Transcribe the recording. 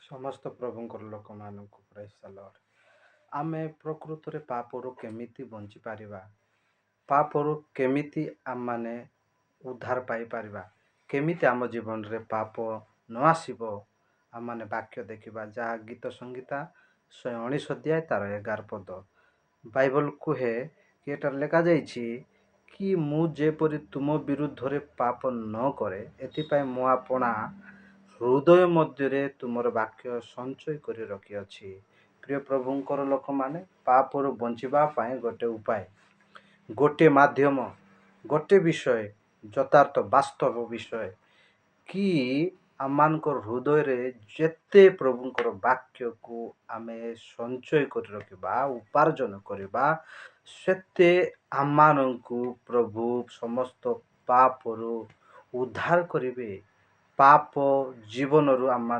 ସମସ୍ତ ପ୍ରଭୁଙ୍କର ଲୋକମାନଙ୍କୁ ପ୍ରେଜ୍ ଦ ଲର୍ଡ। ଆମେ ପ୍ରକୃତରେ ପାପରୁ କେମିତି ବଞ୍ଚିପାରିବା, ପାପରୁ କେମିତି ଆମମାନେ ଉଦ୍ଧାର ପାଇପାରିବା, କେମିତି ଆମ ଜୀବନରେ ପାପ ନ ଆସିବ, ଆମମାନେ ବାକ୍ୟ ଦେଖିବା, ଯାହା ଗୀତ ସଂହିତା 119 ଅଧ୍ୟାୟ ତାର 11 ପଦ। ବାଇବଲ କୁହେ କି ଏଠାରେ ଲେଖାଯାଇଛି କି ମୁଁ ଯେପରି ତୁମ ବିରୁଦ୍ଧରେ ପାପ ନ କରେ, ଏଥିପାଇଁ ମୁଁ ଆପଣା ହୃଦୟ ମଧ୍ୟରେ ତୁମର ବାକ୍ୟ ସଞ୍ଚୟ କରି ରଖିଅଛି। ପ୍ରିୟ ପ୍ରଭୁଙ୍କର ଲୋକମାନେ, ପାପରୁ ବଞ୍ଚିବା ପାଇଁ ଗୋଟେ ଉପାୟ, ଗୋଟେ ମାଧ୍ୟମ, ଗୋଟେ ବିଷୟ, ଯଥାର୍ଥ ବାସ୍ତବ ବିଷୟ କି ଆମମାନଙ୍କର ହୃଦୟରେ ଯେତେ ପ୍ରଭୁଙ୍କର ବାକ୍ୟକୁ ଆମେ ସଞ୍ଚୟ କରି ରଖିବା, ଉପାର୍ଜନ କରିବା, ସେତେ ଆମମାନଙ୍କୁ ପ୍ରଭୁ ସମସ୍ତ ପାପରୁ ଉଦ୍ଧାର କରିବେ। ପାପ ଜୀବନରୁ ଆମମାନଙ୍କୁ